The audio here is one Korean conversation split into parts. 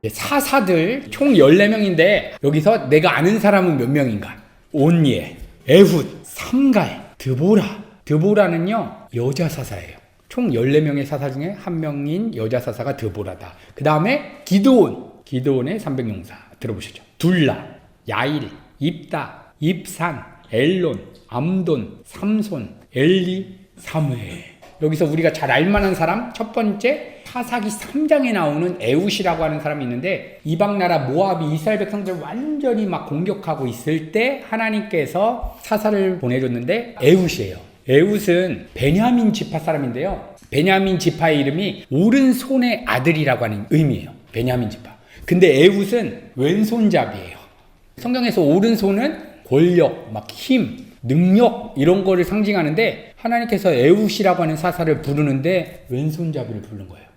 사사들 총 14명인데 여기서 내가 아는 사람은 몇 명인가? 온예, 에훗, 삼갈, 드보라. 드보라는요 여자 사사예요. 총 14명의 사사 중에 한 명인 여자 사사가 드보라다. 그 다음에 기드온의 300용사 들어보시죠. 둘라, 야일, 입다, 입산, 엘론, 암돈, 삼손, 엘리, 사무엘. 여기서 우리가 잘 알만한 사람 첫 번째 사사기 3장에 나오는 에훗이라고 하는 사람이 있는데, 이방나라 모압이 이스라엘 백성들 완전히 막 공격하고 있을 때 하나님께서 사사를 보내줬는데 에훗이에요. 에훗은 베냐민 지파 사람인데요, 베냐민 지파의 이름이 오른손의 아들이라고 하는 의미예요. 베냐민 지파. 근데 에훗은 왼손잡이에요. 성경에서 오른손은 권력, 막 힘, 능력 이런 거를 상징하는데, 하나님께서 에훗이라고 하는 사사를 부르는데 왼손잡이를 부른 거예요.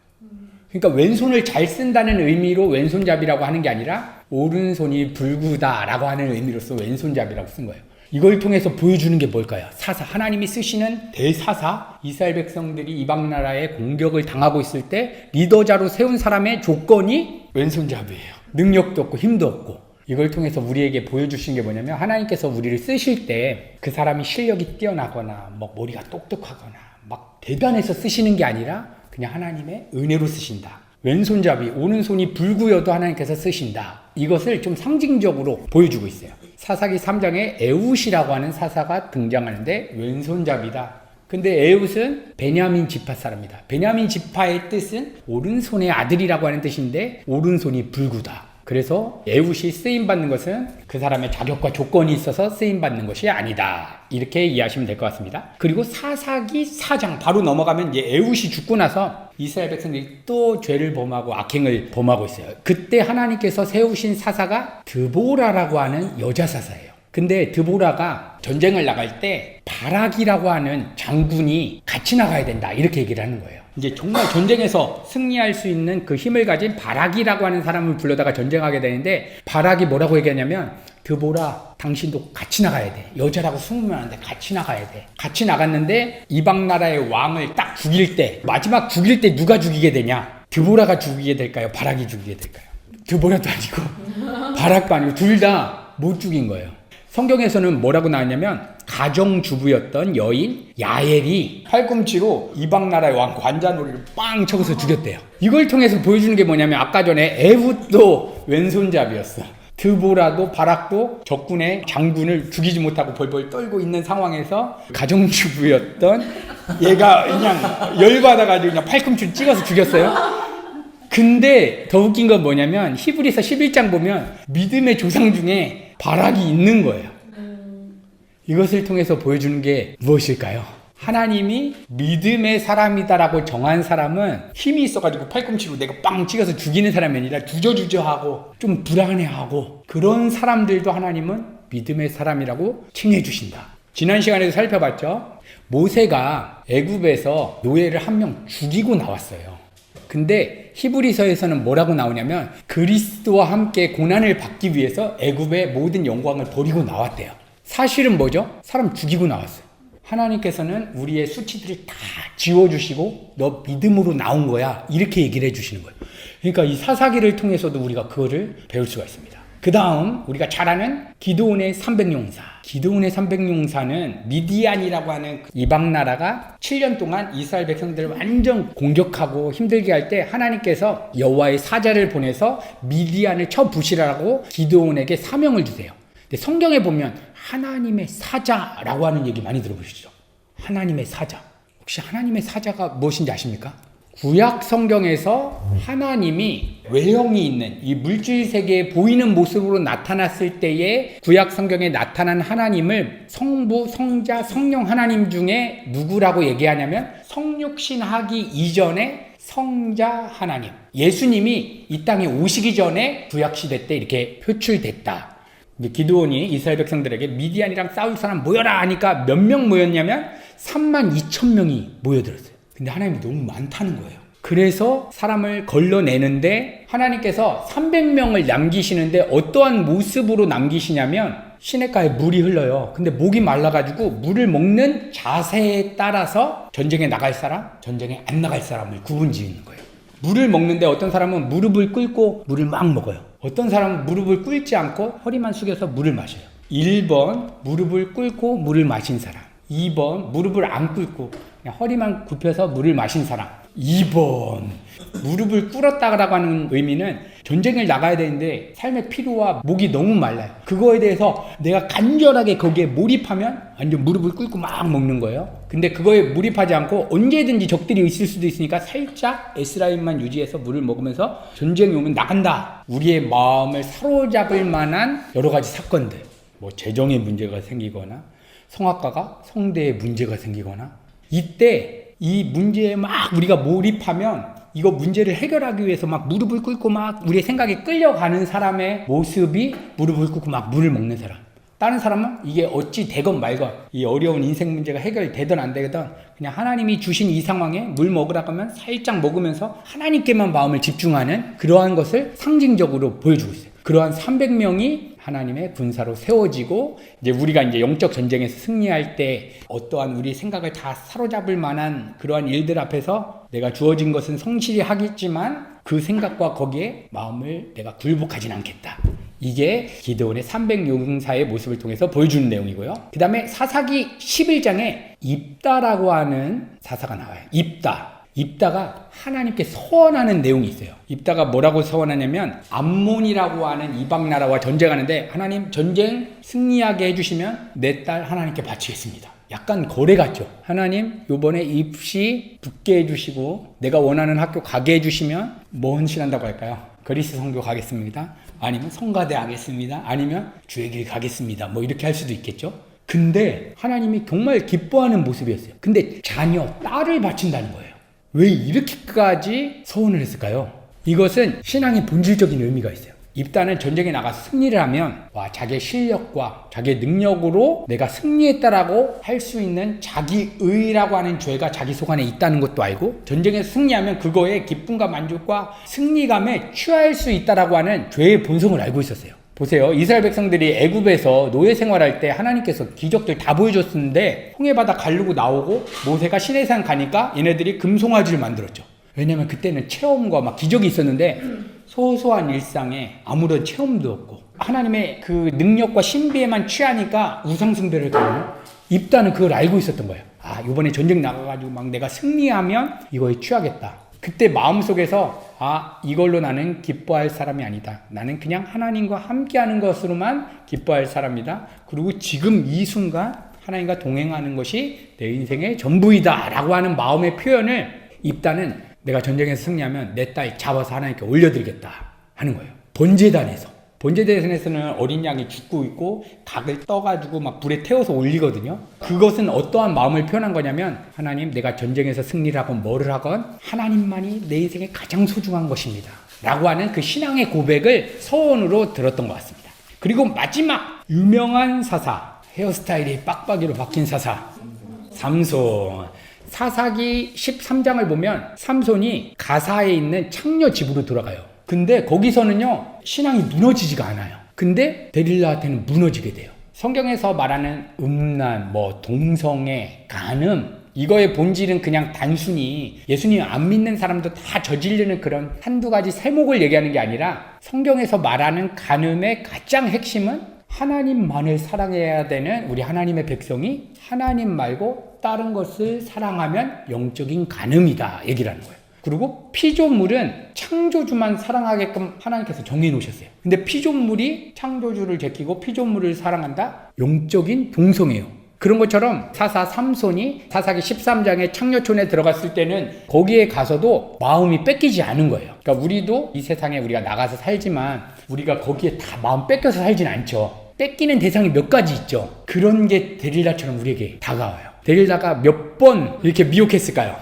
그러니까 왼손을 잘 쓴다는 의미로 왼손잡이라고 하는 게 아니라 오른손이 불구다라고 하는 의미로서 왼손잡이라고 쓴 거예요. 이걸 통해서 보여주는 게 뭘까요? 사사, 하나님이 쓰시는 대사사, 이스라엘 백성들이 이방 나라에 공격을 당하고 있을 때 리더자로 세운 사람의 조건이 왼손잡이에요. 능력도 없고 힘도 없고. 이걸 통해서 우리에게 보여주신 게 뭐냐면, 하나님께서 우리를 쓰실 때 그 사람이 실력이 뛰어나거나 뭐 머리가 똑똑하거나 막 대단해서 쓰시는 게 아니라 그냥 하나님의 은혜로 쓰신다. 왼손잡이, 오른손이 불구여도 하나님께서 쓰신다. 이것을 좀 상징적으로 보여주고 있어요. 사사기 3장에 에훗이라고 하는 사사가 등장하는데 왼손잡이다. 근데 에훗은 베냐민 지파 사람이다. 베냐민 지파의 뜻은 오른손의 아들이라고 하는 뜻인데 오른손이 불구다. 그래서 에훗이 쓰임받는 것은 그 사람의 자격과 조건이 있어서 쓰임받는 것이 아니다. 이렇게 이해하시면 될 것 같습니다. 그리고 사사기 4장 바로 넘어가면 이제 에훗이 죽고 나서 이스라엘 백성들이 또 죄를 범하고 악행을 범하고 있어요. 그때 하나님께서 세우신 사사가 드보라라고 하는 여자 사사예요. 근데 드보라가 전쟁을 나갈 때 바락이라고 하는 장군이 같이 나가야 된다, 이렇게 얘기를 하는 거예요. 이제 정말 전쟁에서 승리할 수 있는 그 힘을 가진 바락이라고 하는 사람을 불러다가 전쟁하게 되는데, 바락이 뭐라고 얘기하냐면, 드보라 당신도 같이 나가야 돼. 여자라고 숨으면 안 돼. 같이 나가야 돼. 같이 나갔는데 이방 나라의 왕을 딱 죽일 때, 마지막 죽일 때 누가 죽이게 되냐? 드보라가 죽이게 될까요? 바락이 죽이게 될까요? 드보라도 아니고 바락도 아니고 둘 다 못 죽인 거예요. 성경에서는 뭐라고 나왔냐면, 가정주부였던 여인 야엘이 팔꿈치로 이방 나라의 왕 관자놀이를 빵 쳐서 죽였대요. 이걸 통해서 보여주는 게 뭐냐면, 아까 전에 에훗도 왼손잡이였어. 드보라도 바락도 적군의 장군을 죽이지 못하고 벌벌 떨고 있는 상황에서 가정주부였던 얘가 그냥 열받아가지고 그냥 팔꿈치를 찍어서 죽였어요. 근데 더 웃긴 건 뭐냐면, 히브리서 11장 보면 믿음의 조상 중에 바락이 있는 거예요. 이것을 통해서 보여주는 게 무엇일까요? 하나님이 믿음의 사람이다라고 정한 사람은 힘이 있어가지고 팔꿈치로 내가 빵 찍어서 죽이는 사람이 아니라 주저주저하고 좀 불안해하고, 그런 사람들도 하나님은 믿음의 사람이라고 칭해 주신다. 지난 시간에도 살펴봤죠? 모세가 애굽에서 노예를 한 명 죽이고 나왔어요. 근데 히브리서에서는 뭐라고 나오냐면, 그리스도와 함께 고난을 받기 위해서 애굽의 모든 영광을 버리고 나왔대요. 사실은 뭐죠? 사람 죽이고 나왔어요. 하나님께서는 우리의 수치들을 다 지워주시고 너 믿음으로 나온 거야, 이렇게 얘기를 해주시는 거예요. 그러니까 이 사사기를 통해서도 우리가 그거를 배울 수가 있습니다. 그 다음 우리가 잘 아는 기드온의 300용사. 기드온의 300용사는 미디안이라고 하는 이방 나라가 7년 동안 이스라엘 백성들을 완전 공격하고 힘들게 할 때 하나님께서 여호와의 사자를 보내서 미디안을 쳐 부시라고 기드온에게 사명을 주세요. 근데 성경에 보면 하나님의 사자라고 하는 얘기 많이 들어보시죠? 하나님의 사자. 혹시 하나님의 사자가 무엇인지 아십니까? 구약 성경에서 하나님이 외형이 있는 이 물질 세계에 보이는 모습으로 나타났을 때에 구약 성경에 나타난 하나님을 성부, 성자, 성령 하나님 중에 누구라고 얘기하냐면, 성육신하기 이전에 성자 하나님, 예수님이 이 땅에 오시기 전에 구약시대 때 이렇게 표출됐다. 기드온이 이스라엘 백성들에게 미디안이랑 싸울 사람 모여라 하니까 몇 명 모였냐면 32,000명이 모여들었어요. 근데 하나님이 너무 많다는 거예요. 그래서 사람을 걸러내는데 하나님께서 300명을 남기시는데 어떠한 모습으로 남기시냐면, 시냇가에 물이 흘러요. 근데 목이 말라가지고 물을 먹는 자세에 따라서 전쟁에 나갈 사람, 전쟁에 안 나갈 사람을 구분 지는 거예요. 물을 먹는데 어떤 사람은 무릎을 꿇고 물을 막 먹어요. 어떤 사람은 무릎을 꿇지 않고 허리만 숙여서 물을 마셔요. 1번 무릎을 꿇고 물을 마신 사람, 2번 무릎을 안 꿇고 그냥 허리만 굽혀서 물을 마신 사람, 2번 무릎을 꿇었다라고 하는 의미는 전쟁을 나가야 되는데 삶의 피로와 목이 너무 말라요. 그거에 대해서 내가 간절하게 거기에 몰입하면 완전 무릎을 꿇고 막 먹는 거예요. 근데 그거에 몰입하지 않고 언제든지 적들이 있을 수도 있으니까 살짝 S라인만 유지해서 물을 먹으면서 전쟁이 오면 나간다. 우리의 마음을 사로잡을 만한 여러 가지 사건들, 뭐 재정의 문제가 생기거나 성악가가 성대에 문제가 생기거나, 이때 이 문제에 막 우리가 몰입하면 이거 문제를 해결하기 위해서 막 무릎을 꿇고 막 우리의 생각에 끌려가는 사람의 모습이 무릎을 꿇고 막 물을 먹는 사람. 다른 사람은 이게 어찌 되건 말건 이 어려운 인생 문제가 해결되든 안 되든 그냥 하나님이 주신 이 상황에 물 먹으라고 하면 살짝 먹으면서 하나님께만 마음을 집중하는 그러한 것을 상징적으로 보여주고 있어요. 그러한 300명이 하나님의 군사로 세워지고, 이제 우리가 이제 영적 전쟁에서 승리할 때 어떠한 우리 생각을 다 사로잡을 만한 그러한 일들 앞에서 내가 주어진 것은 성실히 하겠지만 그 생각과 거기에 마음을 내가 굴복하진 않겠다. 이게 기드온의 300용사의 모습을 통해서 보여주는 내용이고요. 그 다음에 사사기 11장에 입다라고 하는 사사가 나와요. 입다가 하나님께 서원하는 내용이 있어요. 입다가 뭐라고 서원하냐면, 암몬이라고 하는 이방 나라와 전쟁하는데 하나님 전쟁 승리하게 해주시면 내 딸 하나님께 바치겠습니다. 약간 거래 같죠. 하나님 요번에 입시 붙게 해주시고 내가 원하는 학교 가게 해주시면 뭐 헌신한다고 할까요? 그리스 선교 가겠습니다. 아니면 성가대 하겠습니다. 아니면 주의 길 가겠습니다. 뭐 이렇게 할 수도 있겠죠. 근데 하나님이 정말 기뻐하는 모습이었어요. 근데 자녀, 딸을 바친다는 거예요. 왜 이렇게까지 서원을 했을까요? 이것은 신앙의 본질적인 의미가 있어요. 입다는 전쟁에 나가서 승리를 하면 자기의 실력과 자기의 능력으로 내가 승리했다라고 할 수 있는 자기의라고 하는 죄가 자기 속 안에 있다는 것도 알고, 전쟁에서 승리하면 그거에 기쁨과 만족과 승리감에 취할 수 있다라고 하는 죄의 본성을 알고 있었어요. 보세요. 이스라엘 백성들이 애굽에서 노예 생활할 때 하나님께서 기적들 다 보여줬었는데 홍해바다 가르고 나오고 모세가 시내산 가니까 얘네들이 금송아지를 만들었죠. 왜냐면 그때는 체험과 막 기적이 있었는데 소소한 일상에 아무런 체험도 없고 하나님의 그 능력과 신비에만 취하니까 우상숭배를 했거든요. 입다는 그걸 알고 있었던 거예요. 이번에 전쟁 나가가지고 막 내가 승리하면 이거에 취하겠다. 그때 마음속에서 이걸로 나는 기뻐할 사람이 아니다. 나는 그냥 하나님과 함께하는 것으로만 기뻐할 사람이다. 그리고 지금 이 순간 하나님과 동행하는 것이 내 인생의 전부이다 라고 하는 마음의 표현을 입다는 내가 전쟁에서 승리하면 내 딸 잡아서 하나님께 올려드리겠다 하는 거예요. 번제대에서는 어린 양이 죽고 있고 각을 떠가지고 막 불에 태워서 올리거든요. 그것은 어떠한 마음을 표현한 거냐면, 하나님, 내가 전쟁에서 승리를 하건 뭐를 하건 하나님만이 내 인생의 가장 소중한 것입니다 라고 하는 그 신앙의 고백을 서원으로 들었던 것 같습니다. 그리고 마지막 유명한 사사, 헤어스타일이 빡빡이로 바뀐 사사 삼손. 사사기 13장을 보면 삼손이 가사에 있는 창녀 집으로 들어가요. 근데 거기서는요 신앙이 무너지지가 않아요. 근데 데릴라한테는 무너지게 돼요. 성경에서 말하는 음란, 동성애, 간음, 이거의 본질은 그냥 단순히 예수님 안 믿는 사람도 다 저지르는 그런 한두 가지 세목을 얘기하는 게 아니라, 성경에서 말하는 간음의 가장 핵심은 하나님만을 사랑해야 되는 우리 하나님의 백성이 하나님 말고 다른 것을 사랑하면 영적인 간음이다 얘기를 하는 거예요. 그리고 피조물은 창조주만 사랑하게끔 하나님께서 정해놓으셨어요. 근데 피조물이 창조주를 제끼고 피조물을 사랑한다? 영적인 동성애예요. 그런 것처럼 사사 삼손이 사사기 13장의 창녀촌에 들어갔을 때는 거기에 가서도 마음이 뺏기지 않은 거예요. 그러니까 우리도 이 세상에 우리가 나가서 살지만 우리가 거기에 다 마음 뺏겨서 살진 않죠. 뺏기는 대상이 몇 가지 있죠. 그런 게 데릴라처럼 우리에게 다가와요. 데릴라가 몇 번 이렇게 미혹했을까요?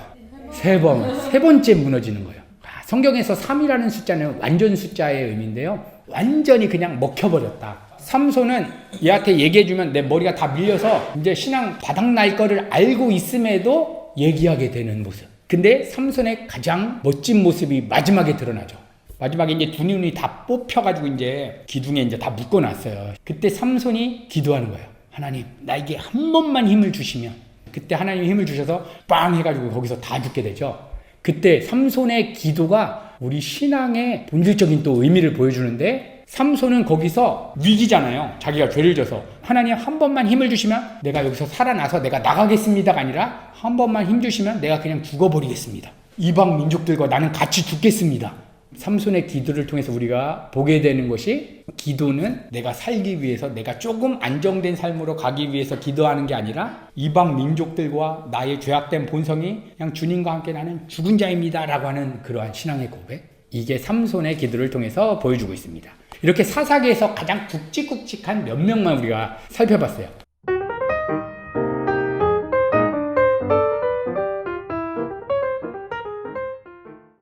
3번. 세 번째 무너지는 거예요. 성경에서 3이라는 숫자는 완전 숫자의 의미인데요. 완전히 그냥 먹혀버렸다. 삼손은 얘한테 얘기해주면 내 머리가 다 밀려서 이제 신앙 바닥날 거를 알고 있음에도 얘기하게 되는 모습. 근데 삼손의 가장 멋진 모습이 마지막에 드러나죠. 마지막에 이제 두 눈이 다 뽑혀가지고 이제 기둥에 이제 다 묶어놨어요. 그때 삼손이 기도하는 거예요. 하나님, 나에게 한 번만 힘을 주시면. 그때 하나님이 힘을 주셔서 빵 해가지고 거기서 다 죽게 되죠. 그때 삼손의 기도가 우리 신앙의 본질적인 또 의미를 보여주는데, 삼손은 거기서 위기잖아요. 자기가 죄를 져서 하나님 한 번만 힘을 주시면 내가 여기서 살아나서 내가 나가겠습니다가 아니라 한 번만 힘 주시면 내가 그냥 죽어버리겠습니다. 이방 민족들과 나는 같이 죽겠습니다. 삼손의 기도를 통해서 우리가 보게 되는 것이, 기도는 내가 살기 위해서, 내가 조금 안정된 삶으로 가기 위해서 기도하는 게 아니라 이방 민족들과 나의 죄악된 본성이 그냥 주님과 함께 나는 죽은 자입니다 라고 하는 그러한 신앙의 고백, 이게 삼손의 기도를 통해서 보여주고 있습니다. 이렇게 사사기에서 가장 굵직굵직한 몇 명만 우리가 살펴봤어요.